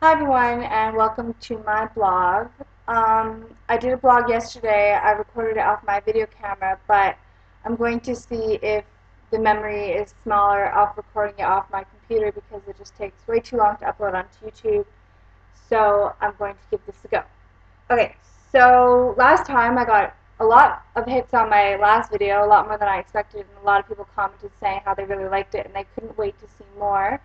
Hi everyone and welcome to my blog. I did a blog yesterday. I recorded it off my video camera, but I'm going to see if the memory is smaller off recording it off my computer because it just takes way too long to upload onto YouTube. So I'm going to give this a go. Okay, so last time I got a lot of hits on my last video, a lot more than I expected, and a lot of people commented saying how they really liked it and they couldn't wait to see more.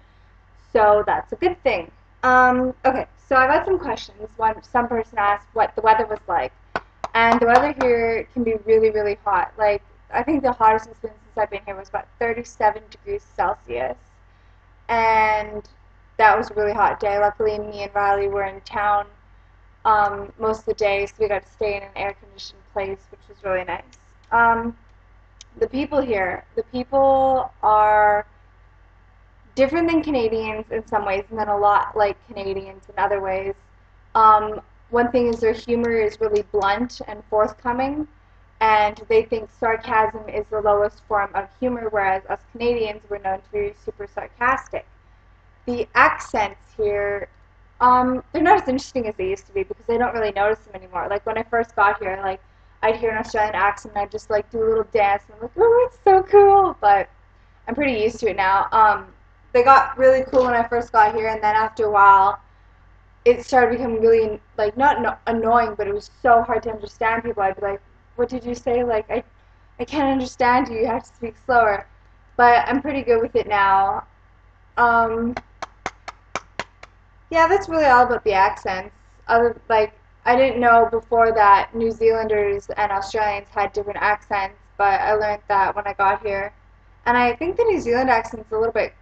So that's a good thing. Okay, so I got some questions. Some person asked what the weather was like, and the weather here can be really, really hot. Like, I think the hottest it's been since I've been here was about 37 degrees Celsius, and that was a really hot day. Luckily, me and Riley were in town most of the day, so we got to stay in an air-conditioned place, which was really nice. The people here, the people are different than Canadians in some ways, and then a lot like Canadians in other ways. One thing is their humor is really blunt and forthcoming, and they think sarcasm is the lowest form of humor, whereas us Canadians were known to be super sarcastic. The accents here, they're not as interesting as they used to be because I don't really notice them anymore. Like when I first got here, like I'd hear an Australian accent and I'd just like do a little dance and I'm like, oh, it's so cool, but I'm pretty used to it now. They got really cool when I first got here, and then after a while, it started becoming really like not annoying, but it was so hard to understand people. I'd be like, "What did you say?" Like, I can't understand you. You have to speak slower. But I'm pretty good with it now. Um, yeah, that's really all about the accents. I didn't know before that New Zealanders and Australians had different accents, but I learned that when I got here. And I think the New Zealand accent's a little bit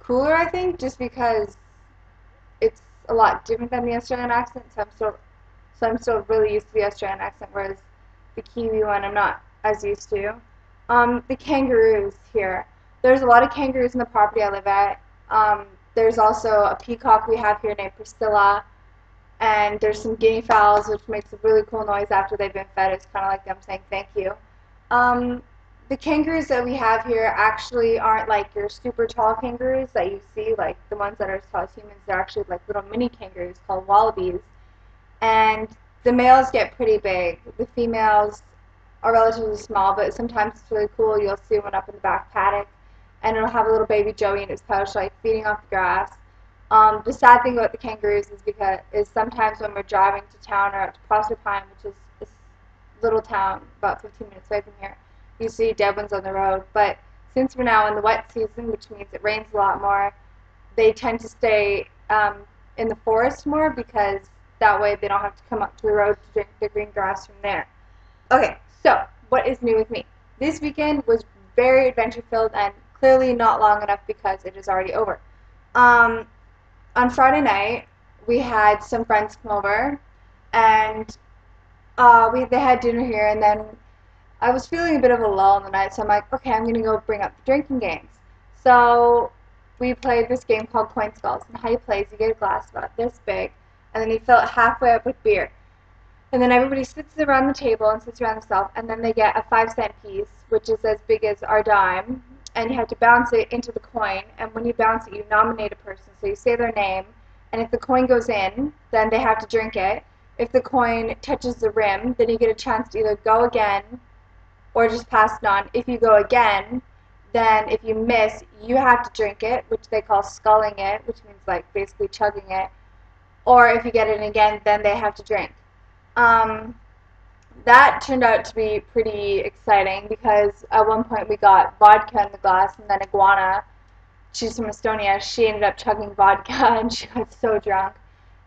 cooler, I think, just because it's a lot different than the Australian accent. So I'm still really used to the Australian accent, whereas the Kiwi one I'm not as used to. The kangaroos here. There's a lot of kangaroos in the property I live at. There's also a peacock we have here named Priscilla, and there's some guinea fowls, which makes a really cool noise after they've been fed. It's kind of like them saying thank you. Um, the kangaroos that we have here actually aren't like your super tall kangaroos that you see, like the ones that are as tall as humans. They're actually like little mini kangaroos called wallabies. And the males get pretty big. The females are relatively small, but sometimes it's really cool. You'll see one up in the back paddock, and it'll have a little baby joey in its pouch, like feeding off the grass. The sad thing about the kangaroos is sometimes when we're driving to town or up to Proserpine, which is this little town about 15 minutes away from here, you see dead ones on the road. But since we're now in the wet season, which means it rains a lot more, they tend to stay in the forest more because that way they don't have to come up to the road to drink the green grass from there. Okay, so what is new with me? This weekend was very adventure filled and clearly not long enough because it is already over. Um, on Friday night, we had some friends come over, and they had dinner here, and then I was feeling a bit of a lull in the night, so I'm like, okay, I'm gonna go bring up the drinking games. So we played this game called Coin Skulls, and how you play is you get a glass about this big, and then you fill it halfway up with beer. And then everybody sits around the table and sits around themselves, and then they get a 5-cent piece, which is as big as our dime, and you have to bounce it into the coin, and when you bounce it, you nominate a person, so you say their name, and if the coin goes in, then they have to drink it. If the coin touches the rim, then you get a chance to either go again or just pass it on. If you go again, then if you miss, you have to drink it, which they call sculling it, which means like basically chugging it. Or if you get it again, then they have to drink. Um, that turned out to be pretty exciting because at one point we got vodka in the glass, and then Iguana, she's from Estonia, she ended up chugging vodka and she got so drunk.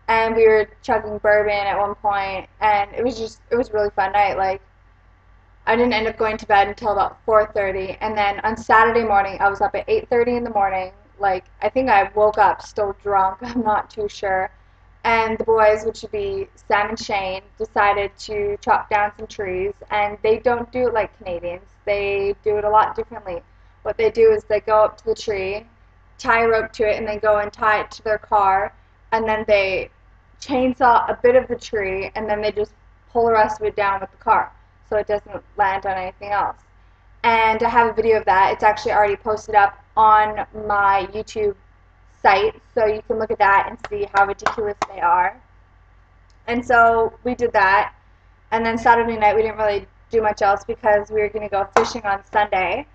And we were chugging bourbon at one point, and it was a really fun night. Like, I didn't end up going to bed until about 4:30, and then on Saturday morning I was up at 8:30 in the morning. Like, I think I woke up still drunk, I'm not too sure. And the boys, which would be Sam and Shane, decided to chop down some trees, and they don't do it like Canadians. They do it a lot differently. What they do is they go up to the tree, tie a rope to it, and then go and tie it to their car, and then they chainsaw a bit of the tree, and then they just pull the rest of it down with the car so it doesn't land on anything else. And I have a video of that. It's actually already posted up on my YouTube site, so you can look at that and see how ridiculous they are. And so we did that. And then Saturday night we didn't really do much else because we were going to go fishing on Sunday.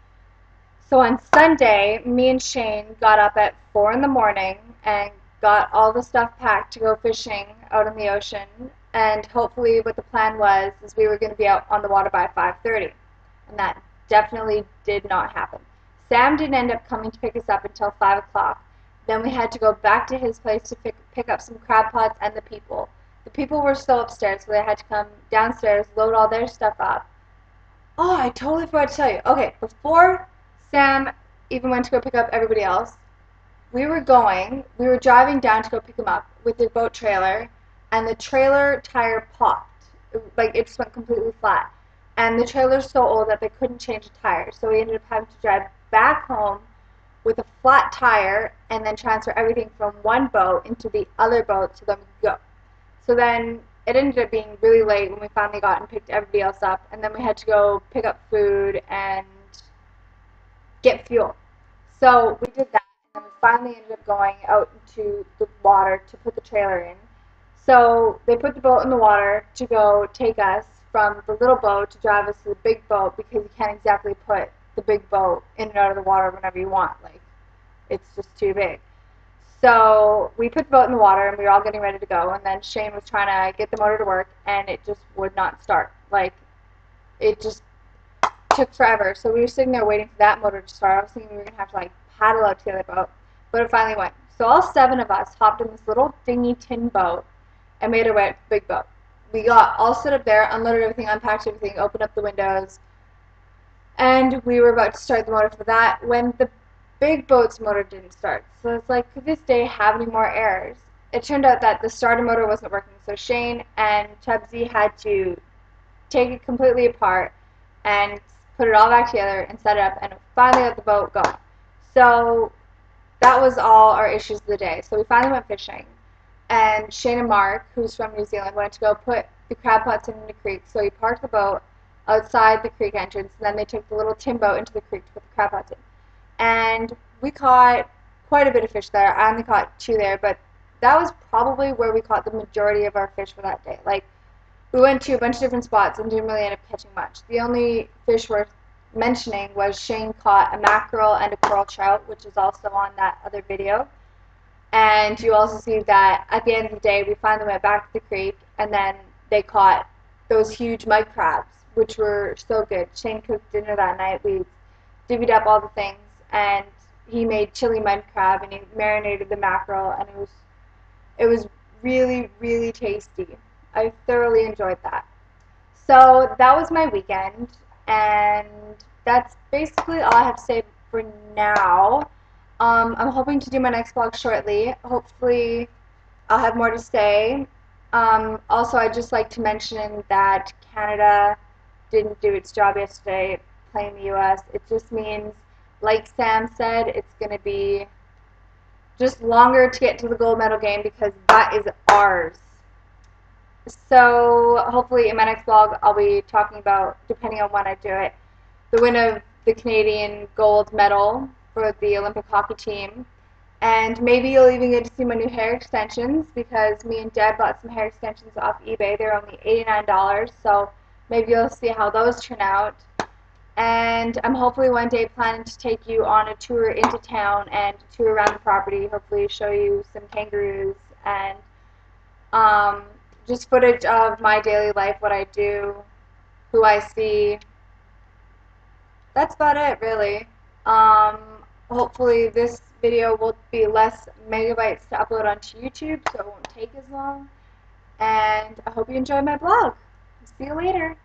So on Sunday, me and Shane got up at 4 in the morning and got all the stuff packed to go fishing out in the ocean. And hopefully what the plan was is we were going to be out on the water by 5:30. And that definitely did not happen. Sam didn't end up coming to pick us up until 5 o'clock. Then we had to go back to his place to pick up some crab pots and the people. The people were still upstairs, so they had to come downstairs, load all their stuff up. Oh, I totally forgot to tell you. Okay, before Sam even went to go pick up everybody else, we were driving down to go pick him up with the boat trailer, and the trailer tire popped. Like, it just went completely flat. And the trailer's so old that they couldn't change the tire, so we ended up having to drive back home with a flat tire and then transfer everything from one boat into the other boat so then we could go. So then it ended up being really late when we finally got and picked everybody else up, and then we had to go pick up food and get fuel. So we did that, and then we finally ended up going out into the water to put the trailer in. So they put the boat in the water to go take us from the little boat to drive us to the big boat, because you can't exactly put the big boat in and out of the water whenever you want. Like, it's just too big. So we put the boat in the water, and we were all getting ready to go, and then Shane was trying to get the motor to work, and it just would not start. Like, it just took forever. So we were sitting there waiting for that motor to start. I was thinking we were going to have to, like, paddle out to the other boat, but it finally went. So all 7 of us hopped in this little dingy tin boat and made our way up to the big boat. We got all set up there, unloaded everything, unpacked everything, opened up the windows, and we were about to start the motor for that when the big boat's motor didn't start. So it's like, could this day have any more errors? It turned out that the starter motor wasn't working, so Shane and Chubbsy had to take it completely apart and put it all back together and set it up, and finally got the boat going. So that was all our issues of the day. So we finally went fishing, and Shane and Mark, who's from New Zealand, went to go put the crab pots in the creek. So we parked the boat outside the creek entrance, and then they took the little tin boat into the creek to put the crab pots in. And we caught quite a bit of fish there. I only caught 2 there, but that was probably where we caught the majority of our fish for that day. Like, we went to a bunch of different spots and didn't really end up catching much. The only fish worth mentioning was Shane caught a mackerel and a coral trout, which is also on that other video. And you also see that at the end of the day, we finally went back to the creek, and then they caught those huge mud crabs, which were so good. Shane cooked dinner that night. We divvied up all the things, and he made chili mud crab, and he marinated the mackerel, and it was really, really tasty. I thoroughly enjoyed that. So that was my weekend, and that's basically all I have to say for now. I'm hoping to do my next vlog shortly. Hopefully I'll have more to say. Also, I'd just like to mention that Canada didn't do its job yesterday playing the U.S. It just means, like Sam said, it's going to be just longer to get to the gold medal game because that is ours. So hopefully in my next vlog I'll be talking about, depending on when I do it, the win of the Canadian gold medal for the Olympic hockey team. And maybe you'll even get to see my new hair extensions, because me and Dad bought some hair extensions off eBay. They're only $89, so maybe you'll see how those turn out. And I'm hopefully one day planning to take you on a tour into town and a tour around the property, hopefully show you some kangaroos and just footage of my daily life, what I do, who I see. That's about it, really. Hopefully this video will be less megabytes to upload onto YouTube, so it won't take as long. And I hope you enjoy my vlog. See you later.